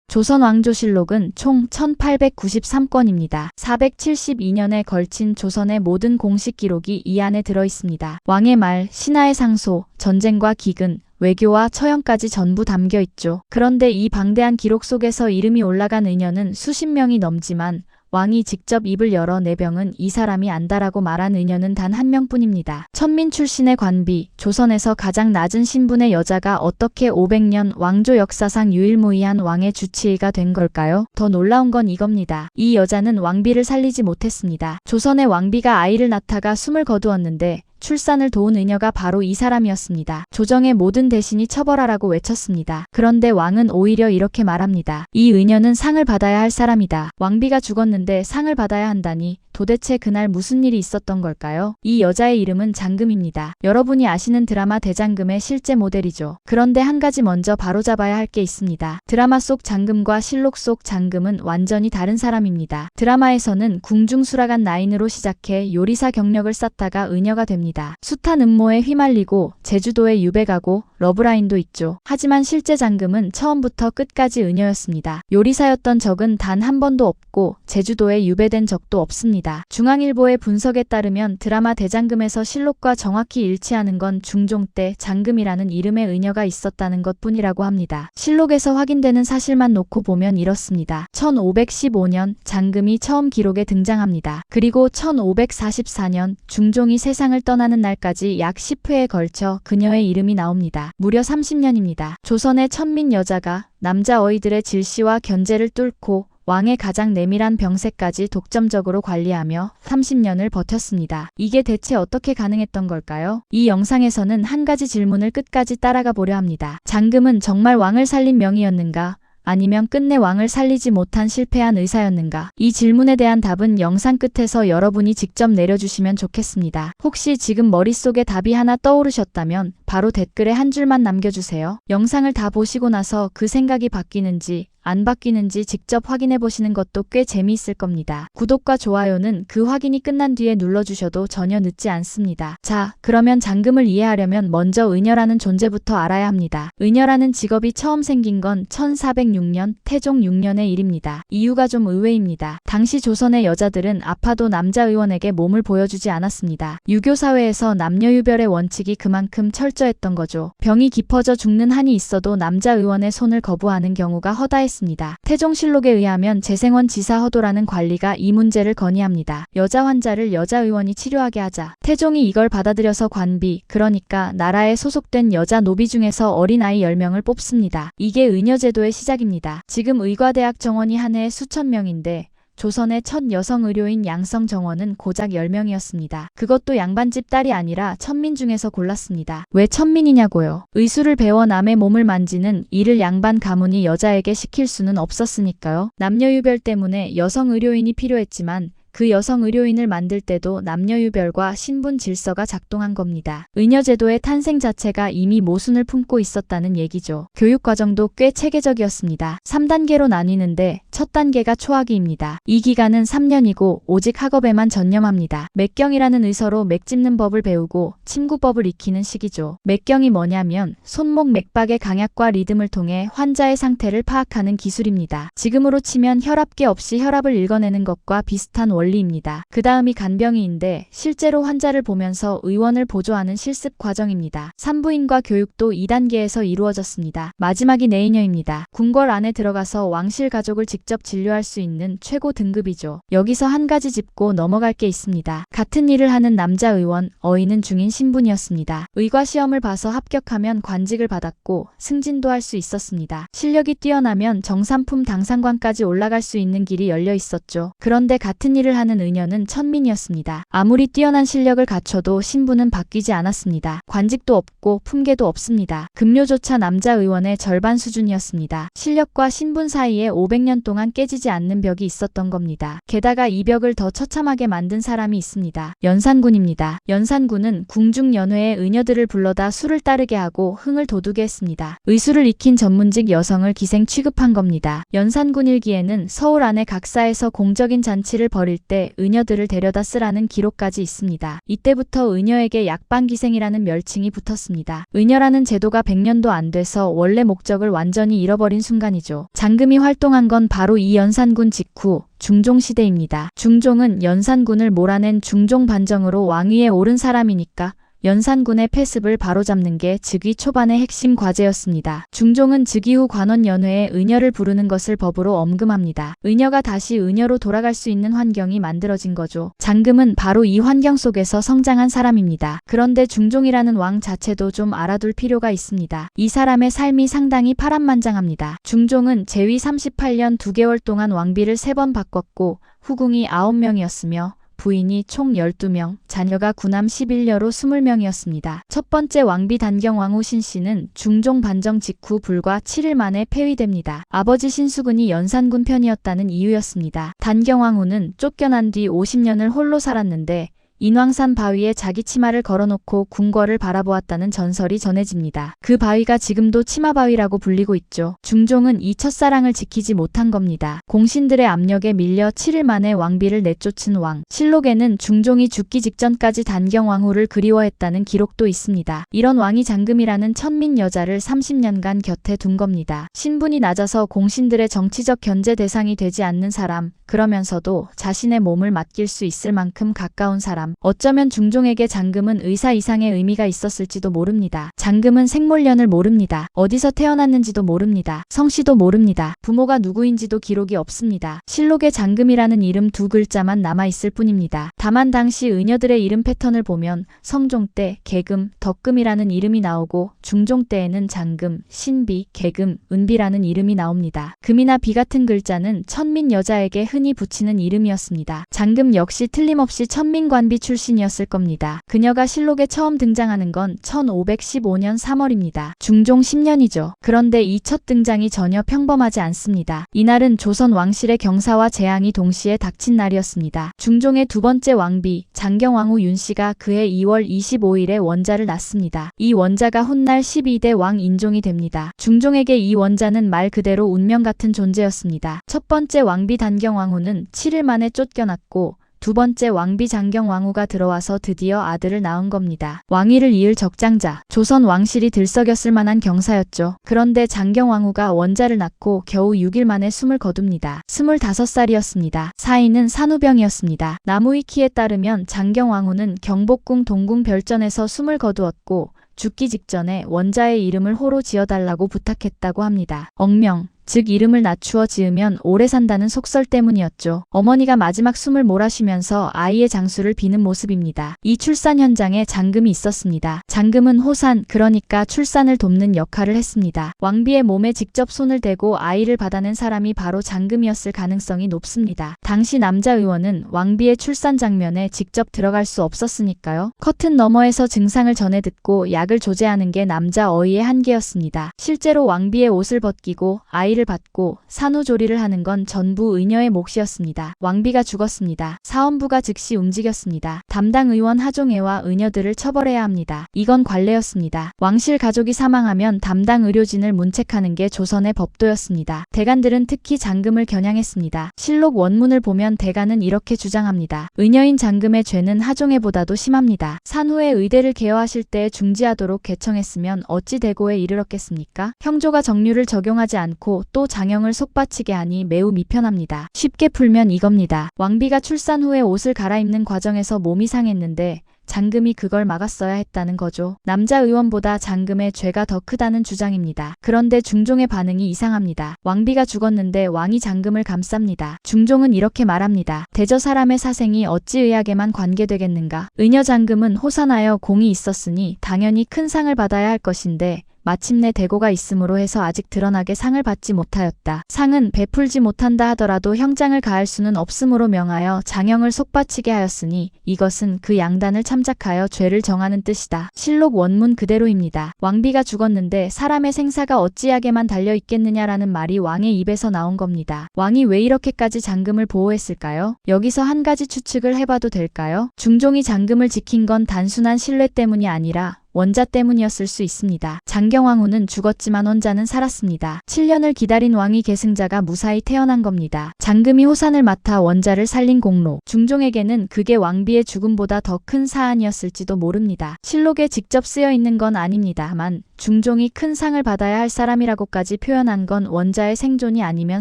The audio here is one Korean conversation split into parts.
조선왕조실록은 총 1893건입니다. 472년에 걸친 조선의 모든 공식 기록이 이 안에 들어 있습니다. 왕의 말, 신하의 상소, 전쟁과 기근, 외교와 처형까지 전부 담겨 있죠. 그런데 이 방대한 기록 속에서 이름이 올라간 의녀는 수십 명이 넘지만 왕이 직접 입을 열어 내병은 이 사람이 안다라고 말한 의녀는 단 한 명뿐입니다. 천민 출신의 관비, 조선에서 가장 낮은 신분의 여자가 어떻게 500년 왕조 역사상 유일무이한 왕의 주치의가 된 걸까요? 더 놀라운 건 이겁니다. 이 여자는 왕비를 살리지 못했습니다. 조선의 왕비가 아이를 낳다가 숨을 거두었는데 출산을 도운 의녀가 바로 이 사람이었습니다. 조정의 모든 대신이 처벌하라고 외쳤습니다. 그런데 왕은 오히려 이렇게 말합니다. 이 의녀는 상을 받아야 할 사람이다. 왕비가 죽었는데 상을 받아야 한다니 도대체 그날 무슨 일이 있었던 걸까요? 이 여자의 이름은 장금입니다. 여러분이 아시는 드라마 대장금의 실제 모델이죠. 그런데 한 가지 먼저 바로잡아야 할 게 있습니다. 드라마 속 장금과 실록 속 장금은 완전히 다른 사람입니다. 드라마에서는 궁중수락한 나인으로 시작해 요리사 경력을 쌓다가 의녀가 됩니다. 숱한 음모에 휘말리고 제주도에 유배가고 러브라인도 있죠. 하지만 실제 장금은 처음부터 끝까지 의녀였습니다. 요리사였던 적은 단 한 번도 없고 제주도에 유배된 적도 없습니다. 중앙일보의 분석에 따르면 드라마 대장금에서 실록과 정확히 일치하는 건 중종 때 장금이라는 이름의 의녀가 있었다는 것뿐이라고 합니다. 실록에서 확인되는 사실만 놓고 보면 이렇습니다. 1515년 장금이 처음 기록에 등장합니다. 그리고 1544년 중종이 세상을 떠나는 날까지 약 10회에 걸쳐 그녀의 이름이 나옵니다. 무려 30년입니다. 조선의 천민 여자가 남자 어이들의 질시와 견제를 뚫고 왕의 가장 내밀한 병세까지 독점적으로 관리하며 30년을 버텼습니다. 이게 대체 어떻게 가능했던 걸까요? 이 영상에서는 한 가지 질문을 끝까지 따라가 보려 합니다. 장금은 정말 왕을 살린 명이었는가? 아니면 끝내 왕을 살리지 못한 실패한 의사였는가? 이 질문에 대한 답은 영상 끝에서 여러분이 직접 내려주시면 좋겠습니다. 혹시 지금 머릿속에 답이 하나 떠오르셨다면 바로 댓글에 한 줄만 남겨주세요. 영상을 다 보시고 나서 그 생각이 바뀌는지 안 바뀌는지 직접 확인해 보시는 것도 꽤 재미있을 겁니다. 구독과 좋아요는 그 확인이 끝난 뒤에 눌러주셔도 전혀 늦지 않습니다. 자, 그러면 장금을 이해하려면 먼저 의녀라는 존재부터 알아야 합니다. 의녀라는 직업이 처음 생긴 건 1406년 태종 6년의 일입니다. 이유가 좀 의외입니다. 당시 조선의 여자들은 아파도 남자 의원에게 몸을 보여주지 않았습니다. 유교 사회에서 남녀유별의 원칙이 그만큼 철저했던 거죠. 병이 깊어져 죽는 한이 있어도 남자 의원의 손을 거부하는 경우가 허다했습니다. 태종실록에 의하면 재생원 지사 허도라는 관리가 이 문제를 건의합니다. 여자 환자를 여자 의원이 치료하게 하자. 태종이 이걸 받아들여서 관비, 그러니까 나라에 소속된 여자 노비 중에서 어린아이 10명을 뽑습니다. 이게 의녀제도의 시작입니다. 지금 의과대학 정원이 한 해에 수천 명인데 조선의 첫 여성 의료인 양성 정원은 고작 10명이었습니다. 그것도 양반집 딸이 아니라 천민 중에서 골랐습니다. 왜 천민이냐고요? 의술을 배워 남의 몸을 만지는 일을 양반 가문이 여자에게 시킬 수는 없었으니까요. 남녀유별 때문에 여성 의료인이 필요했지만 그 여성 의료인을 만들 때도 남녀유별과 신분 질서가 작동한 겁니다. 의녀제도의 탄생 자체가 이미 모순을 품고 있었다는 얘기죠. 교육과정도 꽤 체계적이었습니다. 3단계로 나뉘는데 첫 단계가 초학위입니다. 이 기간은 3년이고 오직 학업에만 전념합니다. 맥경이라는 의서로 맥 짚는 법을 배우고 침구법을 익히는 시기죠. 맥경이 뭐냐면 손목 맥박의 강약과 리듬을 통해 환자의 상태를 파악하는 기술입니다. 지금으로 치면 혈압계 없이 혈압을 읽어내는 것과 비슷한 원리입니다. 그 다음이 간병의인데 실제로 환자를 보면서 의원을 보조하는 실습 과정입니다. 산부인과 교육도 2단계에서 이루어졌습니다. 마지막이 내의녀입니다. 궁궐 안에 들어가서 왕실 가족을 직접 진료할 수 있는 최고 등급이죠. 여기서 한 가지 짚고 넘어갈 게 있습니다. 같은 일을 하는 남자 의원, 어인은 중인 신분이었습니다. 의과 시험을 봐서 합격하면 관직을 받았고 승진도 할 수 있었습니다. 실력이 뛰어나면 정삼품 당상관까지 올라갈 수 있는 길이 열려 있었죠. 그런데 같은 일을 하는 의녀는 천민이었습니다. 아무리 뛰어난 실력을 갖춰도 신분은 바뀌지 않았습니다. 관직도 없고 품계도 없습니다. 급료조차 남자 의원의 절반 수준이었습니다. 실력과 신분 사이에 500년 동안 동안 깨지지 않는 벽이 있었던 겁니다. 게다가 이 벽을 더 처참하게 만든 사람이 있습니다. 연산군입니다. 연산군은 궁중연회에 의녀들을 불러다 술을 따르게 하고 흥을 돋우게 했습니다. 의술을 익힌 전문직 여성을 기생 취급한 겁니다. 연산군 일기에는 서울 안에 각사에서 공적인 잔치를 벌일 때 의녀들을 데려다 쓰라는 기록까지 있습니다. 이때부터 의녀에게 약방기생이라는 멸칭이 붙었습니다. 의녀라는 제도가 100년도 안 돼서 원래 목적을 완전히 잃어버린 순간이죠. 장금이 활동한 건 바로 이 연산군 직후 중종시대입니다. 중종은 연산군을 몰아낸 중종반정으로 왕위에 오른 사람이니까 연산군의 폐습을 바로잡는 게 즉위 초반의 핵심 과제였습니다. 중종은 즉위 후 관원연회에 의녀를 부르는 것을 법으로 엄금합니다. 의녀가 다시 의녀로 돌아갈 수 있는 환경이 만들어진 거죠. 장금은 바로 이 환경 속에서 성장한 사람입니다. 그런데 중종이라는 왕 자체도 좀 알아둘 필요가 있습니다. 이 사람의 삶이 상당히 파란만장합니다. 중종은 재위 38년 2개월 동안 왕비를 3번 바꿨고 후궁이 9명이었으며 부인이 총 12명, 자녀가 구남 11녀로 20명이었습니다. 첫 번째 왕비 단경왕후 신씨는 중종 반정 직후 불과 7일 만에 폐위됩니다. 아버지 신수군이 연산군 편이었다는 이유였습니다. 단경왕후는 쫓겨난 뒤 50년을 홀로 살았는데 인왕산 바위에 자기 치마를 걸어놓고 궁궐을 바라보았다는 전설이 전해집니다. 그 바위가 지금도 치마바위라고 불리고 있죠. 중종은 이 첫사랑을 지키지 못한 겁니다. 공신들의 압력에 밀려 7일 만에 왕비를 내쫓은 왕. 실록에는 중종이 죽기 직전까지 단경왕후를 그리워했다는 기록도 있습니다. 이런 왕이 장금이라는 천민 여자를 30년간 곁에 둔 겁니다. 신분이 낮아서 공신들의 정치적 견제 대상이 되지 않는 사람, 그러면서도 자신의 몸을 맡길 수 있을 만큼 가까운 사람. 어쩌면 중종에게 장금은 의사 이상의 의미가 있었을지도 모릅니다. 장금은 생몰년을 모릅니다. 어디서 태어났는지도 모릅니다. 성씨도 모릅니다. 부모가 누구인지도 기록이 없습니다. 실록에 장금이라는 이름 2글자만 남아있을 뿐입니다. 다만 당시 의녀들의 이름 패턴을 보면 성종 때 개금, 덕금이라는 이름이 나오고 중종 때에는 장금, 신비, 개금, 은비라는 이름이 나옵니다. 금이나 비 같은 글자는 천민 여자에게 흔히 붙이는 이름이었습니다. 장금 역시 틀림없이 천민관비 출신이었을 겁니다. 그녀가 실록에 처음 등장하는 건 1515년 3월입니다. 중종 10년이죠. 그런데 이 첫 등장이 전혀 평범하지 않습니다. 이날은 조선 왕실의 경사와 재앙이 동시에 닥친 날이었습니다. 중종의 두 번째 왕비 장경왕후 윤씨가 그해 2월 25일에 원자를 낳습니다. 이 원자가 훗날 12대 왕 인종이 됩니다. 중종에게 이 원자는 말 그대로 운명 같은 존재였습니다. 첫 번째 왕비 단경왕후는 7일 만에 쫓겨났고 두 번째 왕비 장경왕후가 들어와서 드디어 아들을 낳은 겁니다. 왕위를 이을 적장자, 조선 왕실이 들썩였을 만한 경사였죠. 그런데 장경왕후가 원자를 낳고 겨우 6일 만에 숨을 거둡니다. 25살이었습니다. 사인은 산후병이었습니다. 나무위키에 따르면 장경왕후는 경복궁 동궁 별전에서 숨을 거두었고 죽기 직전에 원자의 이름을 호로 지어달라고 부탁했다고 합니다. 억명, 즉 이름을 낮추어 지으면 오래 산다는 속설 때문이었죠. 어머니가 마지막 숨을 몰아쉬면서 아이의 장수를 비는 모습입니다. 이 출산 현장에 장금이 있었습니다. 장금은 호산, 그러니까 출산을 돕는 역할을 했습니다. 왕비의 몸에 직접 손을 대고 아이를 받아낸 사람이 바로 장금이었을 가능성이 높습니다. 당시 남자 의원은 왕비의 출산 장면에 직접 들어갈 수 없었으니까요. 커튼 너머에서 증상을 전해 듣고 약을 조제하는 게 남자 어의의 한계였습니다. 실제로 왕비의 옷을 벗기고 아이를 받고 산후조리를 하는 건 전부 의녀의 몫이었습니다. 왕비가 죽었습니다. 사헌부가 즉시 움직였습니다. 담당 의원 하종애와 의녀들을 처벌해야 합니다. 이건 관례였습니다. 왕실 가족이 사망하면 담당 의료진을 문책하는 게 조선의 법도였습니다. 대간들은 특히 장금을 겨냥했습니다. 실록 원문을 보면 대간은 이렇게 주장합니다. 의녀인 장금의 죄는 하종애보다도 심합니다. 산후에 의대를 개어하실 때 중지하도록 개청했으면 어찌 대고에 이르렀겠습니까? 형조가 정류를 적용하지 않고 또 장형을 속바치게 하니 매우 미편합니다. 쉽게 풀면 이겁니다. 왕비가 출산 후에 옷을 갈아입는 과정에서 몸이 상했는데 장금이 그걸 막았어야 했다는 거죠. 남자 의원보다 장금의 죄가 더 크다는 주장입니다. 그런데 중종의 반응이 이상합니다. 왕비가 죽었는데 왕이 장금을 감쌉니다. 중종은 이렇게 말합니다. 대저 사람의 사생이 어찌 의학에만 관계되겠는가. 의녀 장금은 호산하여 공이 있었으니 당연히 큰 상을 받아야 할 것인데 마침내 대고가 있음으로 해서 아직 드러나게 상을 받지 못하였다. 상은 베풀지 못한다 하더라도 형장을 가할 수는 없으므로 명하여 장형을 속바치게 하였으니 이것은 그 양단을 참작하여 죄를 정하는 뜻이다. 실록 원문 그대로입니다. 왕비가 죽었는데 사람의 생사가 어찌하게만 달려있겠느냐라는 말이 왕의 입에서 나온 겁니다. 왕이 왜 이렇게까지 장금을 보호했을까요? 여기서 한 가지 추측을 해봐도 될까요? 중종이 장금을 지킨 건 단순한 신뢰 때문이 아니라 원자 때문이었을 수 있습니다. 장경왕후는 죽었지만 원자는 살았습니다. 7년을 기다린 왕위 계승자가 무사히 태어난 겁니다. 장금이 호산을 맡아 원자를 살린 공로. 중종에게는 그게 왕비의 죽음보다 더 큰 사안이었을지도 모릅니다. 실록에 직접 쓰여 있는 건 아닙니다만 중종이 큰 상을 받아야 할 사람이라고까지 표현한 건 원자의 생존이 아니면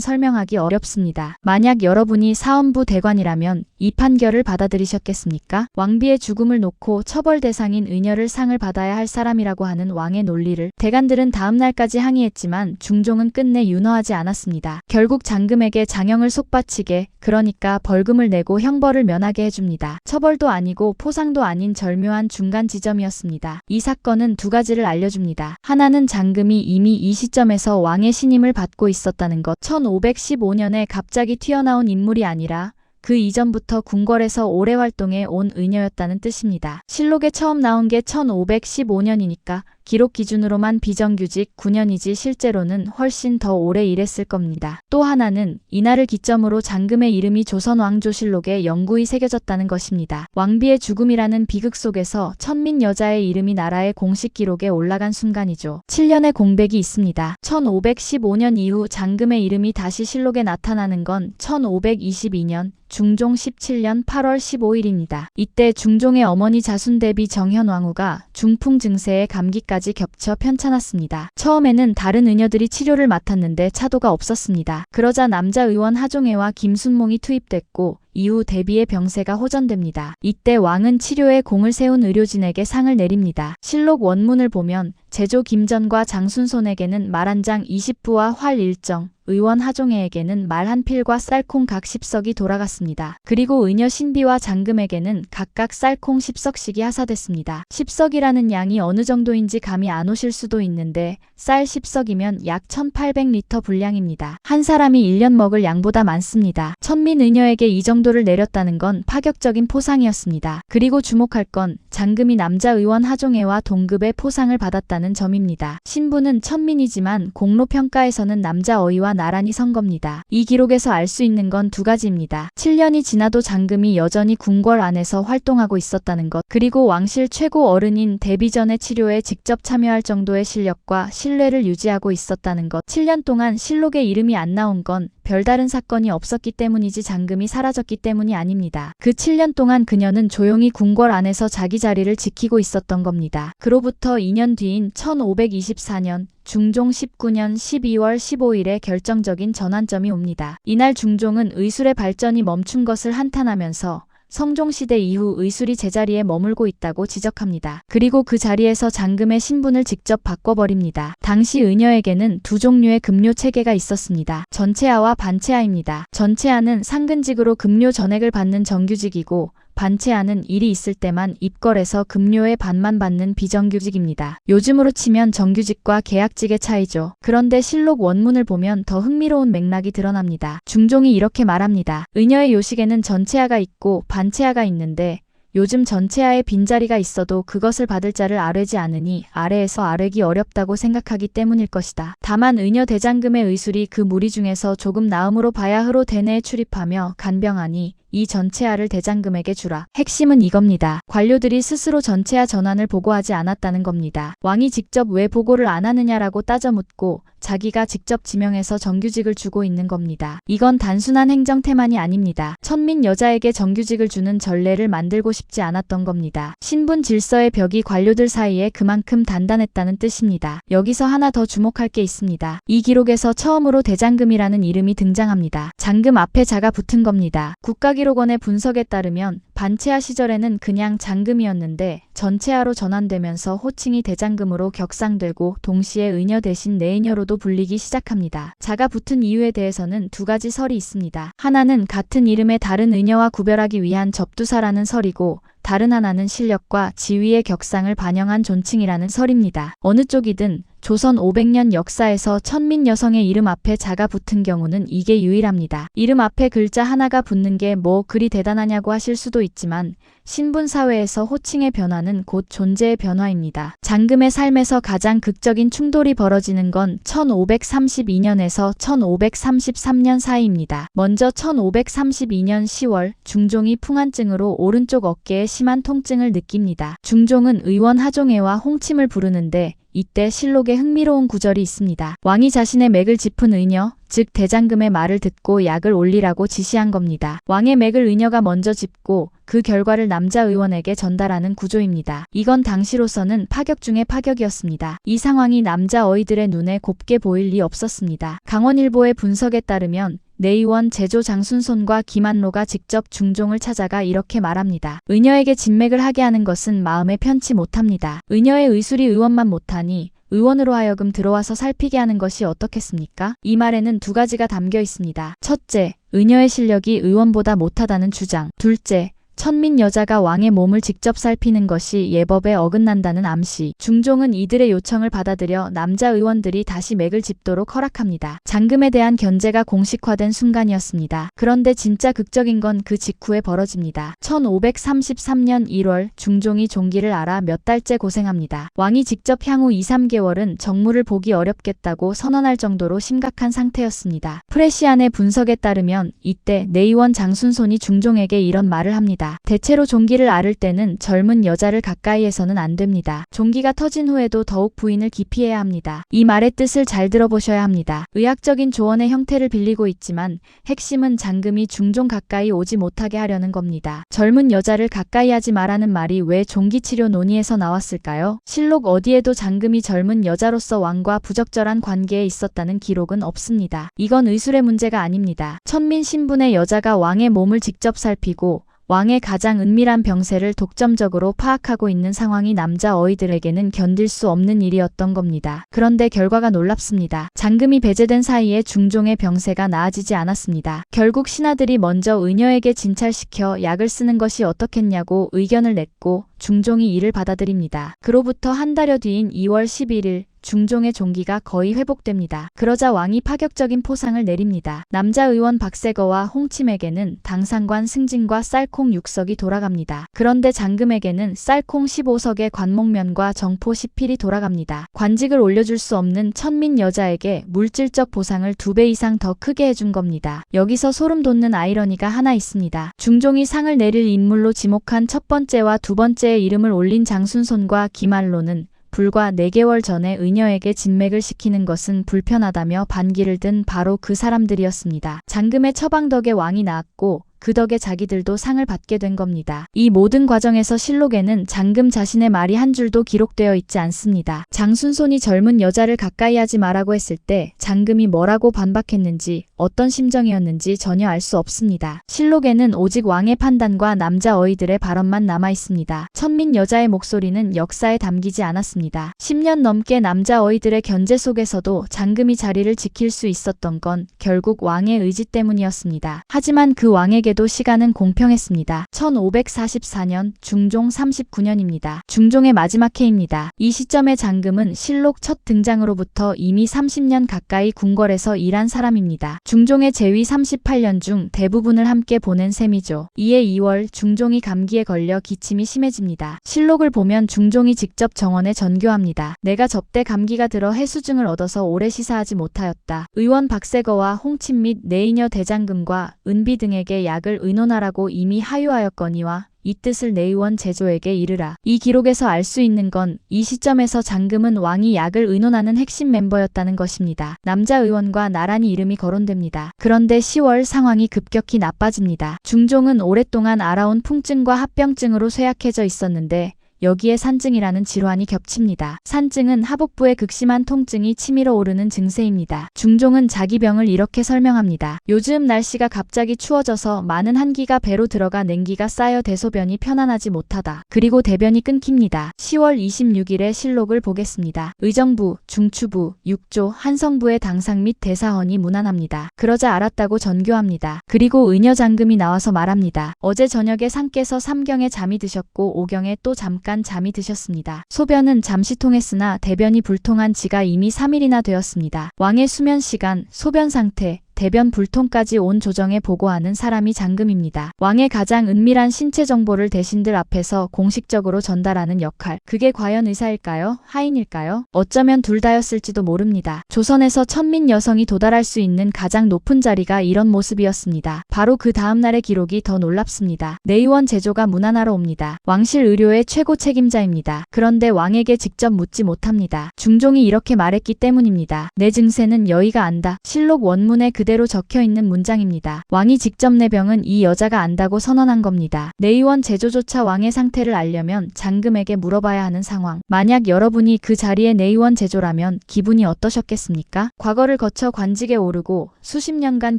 설명하기 어렵습니다. 만약 여러분이 사헌부 대관이라면 이 판결을 받아들이셨겠습니까? 왕비의 죽음을 놓고 처벌 대상인 의녀를 상을 받아야 할 사람이라고 하는 왕의 논리를 대관들은 다음 날까지 항의했지만 중종은 끝내 윤허하지 않았습니다. 결국 장금에게 장형을 속바치게, 그러니까 벌금을 내고 형벌을 면하게 해줍니다. 처벌도 아니고 포상도 아닌 절묘한 중간 지점이었습니다. 이 사건은 두 가지를 알려줍니다. 하나는 장금이 이미 이 시점에서 왕의 신임을 받고 있었다는 것. 1515년에 갑자기 튀어나온 인물이 아니라 그 이전부터 궁궐에서 오래 활동해 온 의녀였다는 뜻입니다. 실록에 처음 나온 게 1515년이니까 기록 기준으로만 비정규직 9년이지 실제로는 훨씬 더 오래 일했을 겁니다. 또 하나는 이날을 기점으로 장금의 이름이 조선왕조실록에 영구히 새겨졌다는 것입니다. 왕비의 죽음이라는 비극 속에서 천민 여자의 이름이 나라의 공식 기록에 올라간 순간이죠. 7년의 공백이 있습니다. 1515년 이후 장금의 이름이 다시 실록에 나타나는 건 1522년 중종 17년 8월 15일입니다. 이때 중종의 어머니 자순대비 정현왕후가 중풍 증세에 감기까지 겹쳐 편찮았습니다. 처음에는 다른 의녀들이 치료를 맡았는데 차도가 없었습니다. 그러자 남자 의원 하종애와 김순몽이 투입됐고 이후 대비의 병세가 호전됩니다. 이때 왕은 치료에 공을 세운 의료진에게 상을 내립니다. 실록 원문을 보면 제조 김전과 장순손에게는 말 한 장 20부와 활 1정, 의원 하종애에게는 말 한 필과 쌀콩 각 10석이 돌아갔습니다. 그리고 의녀 신비와 장금에게는 각각 쌀콩 10석씩이 하사됐습니다. 10석이라는 양이 어느 정도인지 감이 안 오실 수도 있는데 쌀 10석이면 약 1800리터 분량입니다. 한 사람이 1년 먹을 양보다 많습니다. 천민 의녀에게 이 정도를 내렸다는 건 파격적인 포상이었습니다. 그리고 주목할 건 장금이 남자 의원 하종애와 동급의 포상을 받았다는 점입니다. 신부는 천민이지만 공로평가에서는 남자 어의와 나란히 선 겁니다. 이 기록에서 알 수 있는 건 두 가지입니다. 7년이 지나도 장금이 여전히 궁궐 안에서 활동하고 있었다는 것, 그리고 왕실 최고 어른인 데뷔 전의 치료에 직접 참여할 정도의 실력과 신뢰를 유지하고 있었다는 것. 7년 동안 실록에 이름이 안 나온 건 별다른 사건이 없었기 때문이지 장금이 사라졌기 때문이 아닙니다. 그 7년 동안 그녀는 조용히 궁궐 안에서 자기 자리를 지키고 있었던 겁니다. 그로부터 2년 뒤인 1524년 중종 19년 12월 15일에 결정적인 전환점이 옵니다. 이날 중종은 의술의 발전이 멈춘 것을 한탄하면서 성종시대 이후 의술이 제자리에 머물고 있다고 지적합니다. 그리고 그 자리에서 장금의 신분을 직접 바꿔버립니다. 당시 의녀에게는 두 종류의 급료 체계가 있었습니다. 전체하와 반체하입니다. 전체하는 상근직으로 급료 전액을 받는 정규직이고 반체하는 일이 있을 때만 입궐해서 급료의 반만 받는 비정규직입니다. 요즘으로 치면 정규직과 계약직의 차이죠. 그런데 실록 원문을 보면 더 흥미로운 맥락이 드러납니다. 중종이 이렇게 말합니다. 의녀의 요식에는 전체하가 있고 반체하가 있는데 요즘 전체하에 빈자리가 있어도 그것을 받을 자를 아뢰지 않으니 아래에서 아뢰기 어렵다고 생각하기 때문일 것이다. 다만 의녀 대장금의 의술이 그 무리 중에서 조금 나음으로 봐야 흐로 대내에 출입하며 간병하니 이 전체하를 대장금에게 주라. 핵심은 이겁니다. 관료들이 스스로 전체하 전환을 보고하지 않았다는 겁니다. 왕이 직접 왜 보고를 안 하느냐라고 따져 묻고 자기가 직접 지명해서 정규직을 주고 있는 겁니다. 이건 단순한 행정태만이 아닙니다. 천민 여자에게 정규직을 주는 전례를 만들고 싶지 않았던 겁니다. 신분 질서의 벽이 관료들 사이에 그만큼 단단했다는 뜻입니다. 여기서 하나 더 주목할 게 있습니다. 이 기록에서 처음으로 대장금이라는 이름이 등장합니다. 장금 앞에 자가 붙은 겁니다. 국가기록원의 분석에 따르면 반체하 시절에는 그냥 장금이었는데 전체하로 전환되면서 호칭이 대장금으로 격상되고 동시에 의녀 대신 내의녀로도 불리기 시작합니다. 자가 붙은 이유에 대해서는 두 가지 설이 있습니다. 하나는 같은 이름의 다른 의녀와 구별하기 위한 접두사라는 설이고 다른 하나는 실력과 지위의 격상을 반영한 존칭이라는 설입니다. 어느 쪽이든 조선 500년 역사에서 천민 여성의 이름 앞에 자가 붙은 경우는 이게 유일합니다. 이름 앞에 글자 하나가 붙는 게 뭐 그리 대단하냐고 하실 수도 있지만 신분 사회에서 호칭의 변화는 곧 존재의 변화입니다. 장금의 삶에서 가장 극적인 충돌이 벌어지는 건 1532년에서 1533년 사이입니다. 먼저 1532년 10월 중종이 풍한증으로 오른쪽 어깨에 심한 통증을 느낍니다. 중종은 의원 하종회와 홍침을 부르는데 이때 실록에 흥미로운 구절이 있습니다. 왕이 자신의 맥을 짚은 의녀, 즉 대장금의 말을 듣고 약을 올리라고 지시한 겁니다. 왕의 맥을 의녀가 먼저 짚고 그 결과를 남자 의원에게 전달하는 구조입니다. 이건 당시로서는 파격 중의 파격이었습니다. 이 상황이 남자 어이들의 눈에 곱게 보일 리 없었습니다. 강원일보의 분석에 따르면 내의원 제조 장순손과 김한로가 직접 중종을 찾아가 이렇게 말합니다. 의녀에게 진맥을 하게 하는 것은 마음에 편치 못합니다. 의녀의 의술이 의원만 못하니 의원으로 하여금 들어와서 살피게 하는 것이 어떻겠습니까? 이 말에는 두 가지가 담겨 있습니다. 첫째, 의녀의 실력이 의원보다 못하다는 주장. 둘째, 천민 여자가 왕의 몸을 직접 살피는 것이 예법에 어긋난다는 암시. 중종은 이들의 요청을 받아들여 남자 의원들이 다시 맥을 짚도록 허락합니다. 장금에 대한 견제가 공식화된 순간이었습니다. 그런데 진짜 극적인 건 그 직후에 벌어집니다. 1533년 1월 중종이 종기를 알아 몇 달째 고생합니다. 왕이 직접 향후 2-3개월은 정무를 보기 어렵겠다고 선언할 정도로 심각한 상태였습니다. 프레시안의 분석에 따르면 이때 내의원 장순손이 중종에게 이런 말을 합니다. 대체로 종기를 앓을 때는 젊은 여자를 가까이에서는 안 됩니다. 종기가 터진 후에도 더욱 부인을 기피해야 합니다. 이 말의 뜻을 잘 들어보셔야 합니다. 의학적인 조언의 형태를 빌리고 있지만 핵심은 장금이 중종 가까이 오지 못하게 하려는 겁니다. 젊은 여자를 가까이 하지 말라는 말이 왜 종기치료 논의에서 나왔을까요? 실록 어디에도 장금이 젊은 여자로서 왕과 부적절한 관계에 있었다는 기록은 없습니다. 이건 의술의 문제가 아닙니다. 천민 신분의 여자가 왕의 몸을 직접 살피고 왕의 가장 은밀한 병세를 독점적으로 파악하고 있는 상황이 남자 어이들에게는 견딜 수 없는 일이었던 겁니다. 그런데 결과가 놀랍습니다. 장금이 배제된 사이에 중종의 병세가 나아지지 않았습니다. 결국 신하들이 먼저 의녀에게 진찰시켜 약을 쓰는 것이 어떻겠냐고 의견을 냈고 중종이 이를 받아들입니다. 그로부터 한 달여 뒤인 2월 11일 중종의 종기가 거의 회복됩니다. 그러자 왕이 파격적인 포상을 내립니다. 남자 의원 박세거와 홍침에게는 당상관 승진과 쌀콩 6석이 돌아갑니다. 그런데 장금에게는 쌀콩 15석의 관목면과 정포 10필이 돌아갑니다. 관직을 올려줄 수 없는 천민 여자에게 물질적 보상을 2배 이상 더 크게 해준 겁니다. 여기서 소름 돋는 아이러니가 하나 있습니다. 중종이 상을 내릴 인물로 지목한 첫 번째와 두 번째의 이름을 올린 장순손과 김한로는 불과 4개월 전에 의녀에게 진맥을 시키는 것은 불편하다며 반기를 든 바로 그 사람들이었습니다. 장금의 처방 덕에 왕이 나았고 그 덕에 자기들도 상을 받게 된 겁니다. 이 모든 과정에서 실록에는 장금 자신의 말이 한 줄도 기록되어 있지 않습니다. 장순손이 젊은 여자를 가까이 하지 말라고 했을 때 장금이 뭐라고 반박했는지 어떤 심정이었는지 전혀 알 수 없습니다. 실록에는 오직 왕의 판단과 남자 어이들의 발언만 남아 있습니다. 천민 여자의 목소리는 역사에 담기지 않았습니다. 10년 넘게 남자 어이들의 견제 속에서도 장금이 자리를 지킬 수 있었던 건 결국 왕의 의지 때문이었습니다. 하지만 그 왕에게도 시간은 공평했습니다. 1544년 중종 39년입니다. 중종의 마지막 해입니다. 이 시점에 장금은 실록 첫 등장으로부터 이미 30년 가까이 궁궐에서 일한 사람입니다. 중종의 재위 38년 중 대부분을 함께 보낸 셈이죠. 이에 2월 중종이 감기에 걸려 기침이 심해집니다. 실록을 보면 중종이 직접 정원에 전교합니다. 내가 접대 감기가 들어 해수증을 얻어서 오래 시사하지 못하였다. 의원 박세거와 홍침 및 내의녀 대장금과 은비 등에게 약을 의논하라고 이미 하유하였거니와 이 뜻을 내의원 제조에게 이르라. 이 기록에서 알 수 있는 건 이 시점에서 장금은 왕이 약을 의논하는 핵심 멤버였다는 것입니다. 남자 의원과 나란히 이름이 거론됩니다. 그런데 10월 상황이 급격히 나빠집니다. 중종은 오랫동안 알아온 풍증과 합병증으로 쇠약해져 있었는데 여기에 산증이라는 질환이 겹칩니다. 산증은 하복부의 극심한 통증이 치밀어 오르는 증세입니다. 중종은 자기 병을 이렇게 설명합니다. 요즘 날씨가 갑자기 추워져서 많은 한기가 배로 들어가 냉기가 쌓여 대소변이 편안하지 못하다. 그리고 대변이 끊깁니다. 10월 26일에 실록을 보겠습니다. 의정부, 중추부, 육조, 한성부의 당상 및 대사헌이 문안합니다. 그러자 알았다고 전교합니다. 그리고 의녀 장금이 나와서 말합니다. 어제 저녁에 상께서 3경에 잠이 드셨고 5경에 또 잠깐 잠깐 잠이 드셨습니다. 소변은 잠시 통했으나 대변이 불통한 지가 이미 3일이나 되었습니다. 왕의 수면 시간, 소변 상태, 대변 불통까지 온 조정에 보고하는 사람이 장금입니다. 왕의 가장 은밀한 신체 정보를 대신들 앞에서 공식적으로 전달하는 역할. 그게 과연 의사일까요? 하인일까요? 어쩌면 둘 다였을지도 모릅니다. 조선에서 천민 여성이 도달할 수 있는 가장 높은 자리가 이런 모습이었습니다. 바로 그 다음날의 기록이 더 놀랍습니다. 내의원 제조가 문안하러 옵니다. 왕실 의료의 최고 책임자입니다. 그런데 왕에게 직접 묻지 못합니다. 중종이 이렇게 말했기 때문입니다. 내 증세는 여의가 안다. 실록 원문에 그대로 적혀있는 문장입니다. 왕이 직접 내병은 이 여자가 안다고 선언한 겁니다. 내의원 제조조차 왕의 상태를 알려면 장금에게 물어봐야 하는 상황. 만약 여러분이 그 자리에 내의원 제조라면 기분이 어떠셨겠습니까? 과거를 거쳐 관직에 오르고 수십 년간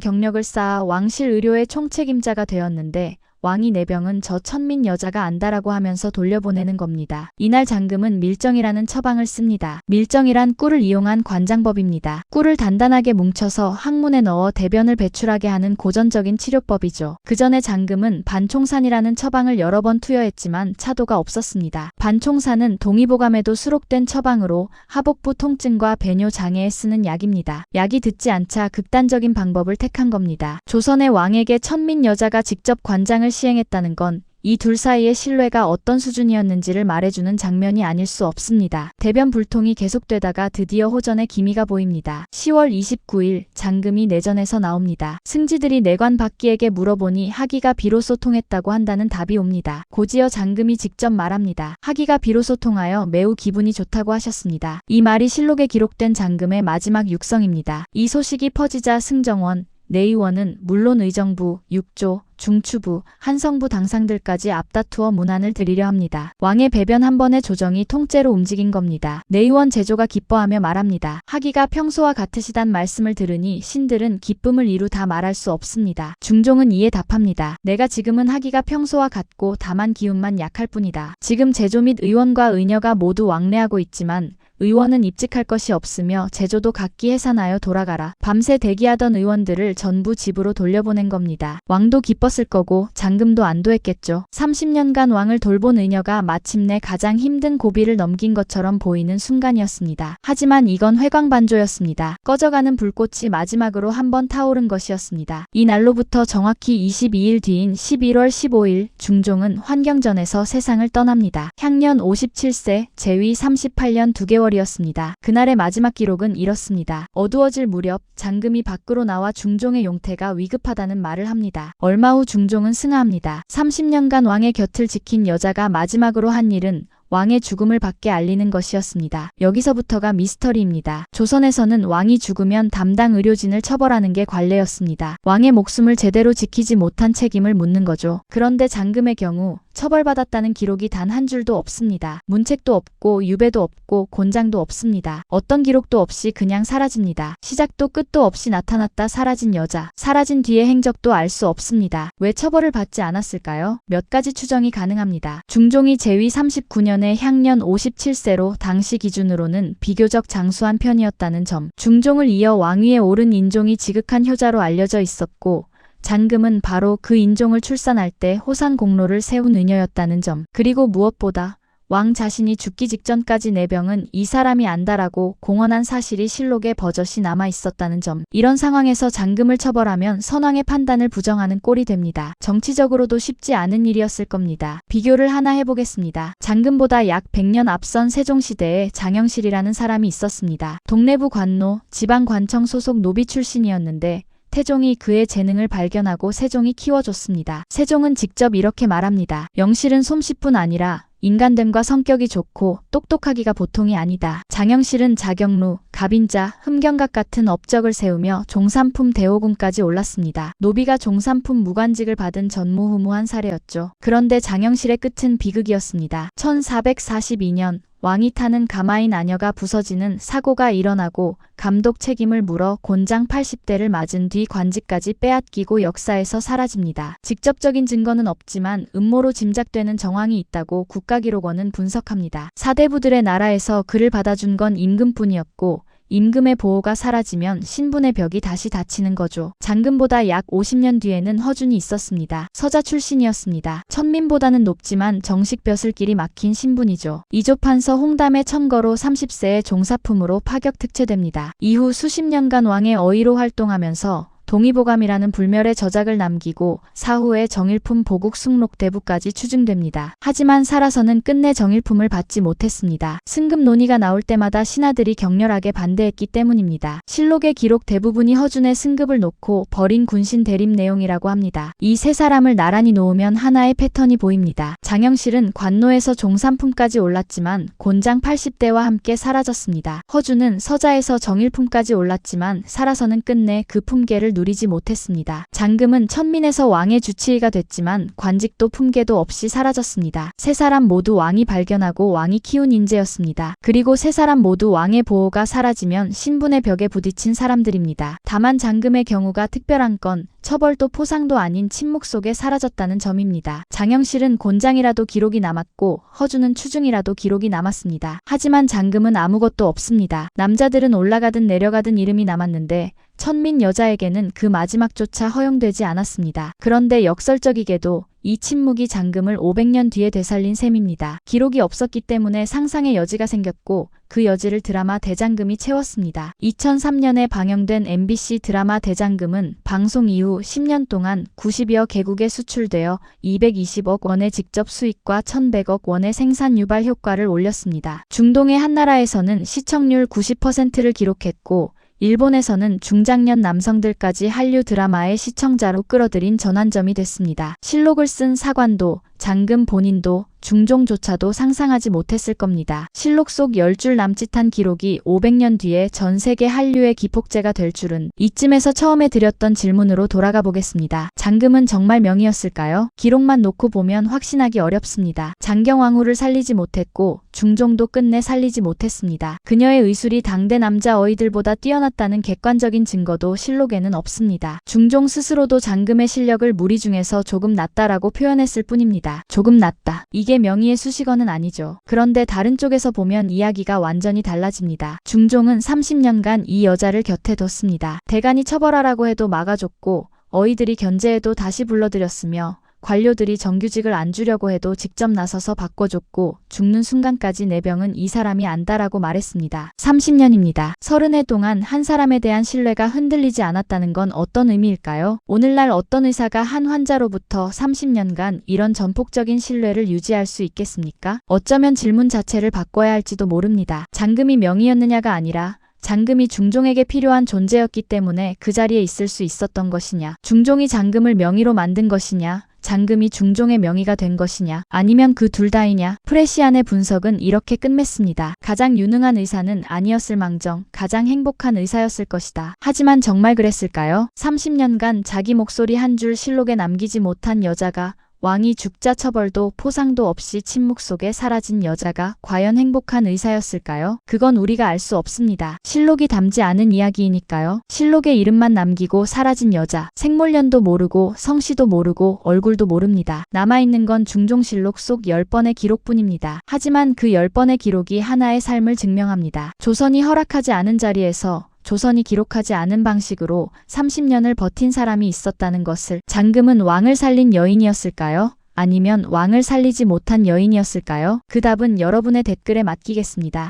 경력을 쌓아 왕실 의료의 총책임자가 되었는데 왕이 내병은 저 천민 여자가 안다라고 하면서 돌려보내는 겁니다. 이날 장금은 밀정이라는 처방을 씁니다. 밀정이란 꿀을 이용한 관장법입니다. 꿀을 단단하게 뭉쳐서 항문에 넣어 대변을 배출하게 하는 고전적인 치료법이죠. 그 전에 장금은 반총산이라는 처방을 여러 번 투여했지만 차도가 없었습니다. 반총산은 동의보감에도 수록된 처방으로 하복부 통증과 배뇨 장애에 쓰는 약입니다. 약이 듣지 않자 극단적인 방법을 택한 겁니다. 조선의 왕에게 천민 여자가 직접 관장을 시행했다는 건 이 둘 사이의 신뢰가 어떤 수준이었는지를 말해주는 장면이 아닐 수 없습니다. 대변 불통이 계속되다가 드디어 호전의 기미가 보입니다. 10월 29일 장금이 내전에서 나옵니다. 승지들이 내관 박기에게 물어보니 하기가 비로소 통했다고 한다는 답이 옵니다. 곧이어 장금이 직접 말합니다. 하기가 비로소 통하여 매우 기분이 좋다고 하셨습니다. 이 말이 실록에 기록된 장금의 마지막 육성입니다. 이 소식이 퍼지자 승정원, 내의원은 물론 의정부, 육조, 중추부, 한성부 당상들까지 앞다투어 문안을 드리려 합니다. 왕의 배변 한 번의 조정이 통째로 움직인 겁니다. 내의원 제조가 기뻐하며 말합니다. 하기가 평소와 같으시단 말씀을 들으니 신들은 기쁨을 이루 다 말할 수 없습니다. 중종은 이에 답합니다. 내가 지금은 하기가 평소와 같고 다만 기운만 약할 뿐이다. 지금 제조 및 의원과 의녀가 모두 왕래하고 있지만 의원은 입직할 것이 없으며 제조도 각기 해산하여 돌아가라. 밤새 대기하던 의원들을 전부 집으로 돌려보낸 겁니다. 왕도 기뻤을 거고 장금도 안도했겠죠. 30년간 왕을 돌본 의녀가 마침내 가장 힘든 고비를 넘긴 것처럼 보이는 순간이었습니다. 하지만 이건 회광반조였습니다. 꺼져가는 불꽃이 마지막으로 한 번 타오른 것이었습니다. 이 날로부터 정확히 22일 뒤인 11월 15일 중종은 환경전에서 세상을 떠납니다. 향년 57세, 재위 38년 2개월 이었습니다. 그날의 마지막 기록은 이렇습니다. 어두워질 무렵 장금이 밖으로 나와 중종의 용태가 위급하다는 말을 합니다. 얼마 후 중종은 승하합니다. 30년간 왕의 곁을 지킨 여자가 마지막으로 한 일은 왕의 죽음을 밖에 알리는 것이었습니다. 여기서부터가 미스터리입니다. 조선에서는 왕이 죽으면 담당 의료진을 처벌하는 게 관례였습니다. 왕의 목숨을 제대로 지키지 못한 책임을 묻는 거죠. 그런데 장금의 경우 처벌받았다는 기록이 단 한 줄도 없습니다. 문책도 없고 유배도 없고 곤장도 없습니다. 어떤 기록도 없이 그냥 사라집니다. 시작도 끝도 없이 나타났다 사라진 여자. 사라진 뒤의 행적도 알 수 없습니다. 왜 처벌을 받지 않았을까요? 몇 가지 추정이 가능합니다. 중종이 재위 39년에 향년 57세로 당시 기준으로는 비교적 장수한 편이었다는 점. 중종을 이어 왕위에 오른 인종이 지극한 효자로 알려져 있었고 장금은 바로 그 인종을 출산할 때 호상 공로를 세운 의녀였다는 점. 그리고 무엇보다 왕 자신이 죽기 직전까지 내병은 이 사람이 안다라고 공언한 사실이 실록에 버젓이 남아 있었다는 점. 이런 상황에서 장금을 처벌하면 선왕의 판단을 부정하는 꼴이 됩니다. 정치적으로도 쉽지 않은 일이었을 겁니다. 비교를 하나 해보겠습니다. 장금보다 약 100년 앞선 세종시대에 장영실이라는 사람이 있었습니다. 동래부 관노, 지방관청 소속 노비 출신이었는데 태종이 그의 재능을 발견하고 세종이 키워줬습니다. 세종은 직접 이렇게 말합니다. 영실은 솜씨뿐 아니라 인간됨과 성격이 좋고 똑똑하기가 보통이 아니다. 장영실은 자경루, 갑인자, 흠경각 같은 업적을 세우며 종삼품 대호군까지 올랐습니다. 노비가 종삼품 무관직을 받은 전무후무한 사례였죠. 그런데 장영실의 끝은 비극이었습니다. 1442년 왕이 타는 가마인 아녀가 부서지는 사고가 일어나고 감독 책임을 물어 곤장 80대를 맞은 뒤 관직까지 빼앗기고 역사에서 사라집니다. 직접적인 증거는 없지만 음모로 짐작되는 정황이 있다고 국가기록원은 분석합니다. 사대부들의 나라에서 그를 받아준 건 임금뿐이었고 임금의 보호가 사라지면 신분의 벽이 다시 닫히는 거죠. 장금보다 약 50년 뒤에는 허준이 있었습니다. 서자 출신이었습니다. 천민보다는 높지만 정식 벼슬길이 막힌 신분이죠. 이조판서 홍담의 첨거로 30세의 종사품으로 파격 특채됩니다. 이후 수십 년간 왕의 어의로 활동하면서 동의보감이라는 불멸의 저작을 남기고 사후에 정일품 보국 숙록대부까지 추증됩니다. 하지만 살아서는 끝내 정일품을 받지 못했습니다. 승급 논의가 나올 때마다 신하들이 격렬하게 반대했기 때문입니다. 실록의 기록 대부분이 허준의 승급을 놓고 버린 군신 대립 내용이라고 합니다. 이 세 사람을 나란히 놓으면 하나의 패턴이 보입니다. 장영실은 관노에서 종삼품까지 올랐지만 곤장 80대와 함께 사라졌습니다. 허준은 서자에서 정일품까지 올랐지만 살아서는 끝내 그 품계를 누리지 못했습니다. 장금은 천민에서 왕의 주치의가 됐지만 관직도 품계도 없이 사라졌습니다. 세 사람 모두 왕이 발견하고 왕이 키운 인재였습니다. 그리고 세 사람 모두 왕의 보호가 사라지면 신분의 벽에 부딪힌 사람들입니다. 다만 장금의 경우가 특별한 건 처벌도 포상도 아닌 침묵 속에 사라졌다는 점입니다. 장영실은 곤장이라도 기록이 남았고 허준은 추중이라도 기록이 남았습니다. 하지만 장금은 아무것도 없습니다. 남자들은 올라가든 내려가든 이름이 남았는데 천민 여자에게는 그 마지막조차 허용되지 않았습니다. 그런데 역설적이게도 이 침묵이 장금을 500년 뒤에 되살린 셈입니다. 기록이 없었기 때문에 상상의 여지가 생겼고 그 여지를 드라마 대장금이 채웠습니다. 2003년에 방영된 MBC 드라마 대장금은 방송 이후 10년 동안 90여 개국에 수출되어 220억 원의 직접 수익과 1100억 원의 생산 유발 효과를 올렸습니다. 중동의 한 나라에서는 시청률 90%를 기록했고 일본에서는 중장년 남성들까지 한류 드라마의 시청자로 끌어들인 전환점이 됐습니다. 실록을 쓴 사관도 장금 본인도 중종조차도 상상하지 못했을 겁니다. 실록 속 10줄 남짓한 기록이 500년 뒤에 전 세계 한류의 기폭제가 될 줄은. 이쯤에서 처음에 드렸던 질문으로 돌아가 보겠습니다. 장금은 정말 명의였을까요? 기록만 놓고 보면 확신하기 어렵습니다. 장경왕후를 살리지 못했고 중종도 끝내 살리지 못했습니다. 그녀의 의술이 당대 남자 어이들보다 뛰어났다는 객관적인 증거도 실록에는 없습니다. 중종 스스로도 장금의 실력을 무리 중에서 조금 낫다라고 표현했을 뿐입니다. 조금 낫다. 이게 명의의 수식어는 아니죠. 그런데 다른 쪽에서 보면 이야기가 완전히 달라집니다. 중종은 30년간 이 여자를 곁에 뒀습니다. 대간이 처벌하라고 해도 막아줬고 어이들이 견제해도 다시 불러들였으며 관료들이 정규직을 안 주려고 해도 직접 나서서 바꿔줬고 죽는 순간까지 내병은 이 사람이 안다라고 말했습니다. 30년입니다. 30해 동안 한 사람에 대한 신뢰가 흔들리지 않았다는 건 어떤 의미일까요? 오늘날 어떤 의사가 한 환자로부터 30년간 이런 전폭적인 신뢰를 유지할 수 있겠습니까? 어쩌면 질문 자체를 바꿔야 할지도 모릅니다. 장금이 명의였느냐가 아니라 장금이 중종에게 필요한 존재였기 때문에 그 자리에 있을 수 있었던 것이냐, 중종이 장금을 명의로 만든 것이냐, 장금이 중종의 명의가 된 것이냐, 아니면 그 둘 다이냐. 프레시안의 분석은 이렇게 끝맺습니다. 가장 유능한 의사는 아니었을 망정 가장 행복한 의사였을 것이다. 하지만 정말 그랬을까요? 30년간 자기 목소리 한 줄 실록에 남기지 못한 여자가, 왕이 죽자 처벌도 포상도 없이 침묵 속에 사라진 여자가 과연 행복한 의사였을까요? 그건 우리가 알 수 없습니다. 실록이 담지 않은 이야기이니까요. 실록에 이름만 남기고 사라진 여자, 생몰년도 모르고 성씨도 모르고 얼굴도 모릅니다. 남아있는 건 중종실록 속 10번의 기록뿐입니다. 하지만 그 10번의 기록이 하나의 삶을 증명합니다. 조선이 허락하지 않은 자리에서 조선이 기록하지 않은 방식으로 30년을 버틴 사람이 있었다는 것을. 장금은 왕을 살린 여인이었을까요? 아니면 왕을 살리지 못한 여인이었을까요? 그 답은 여러분의 댓글에 맡기겠습니다.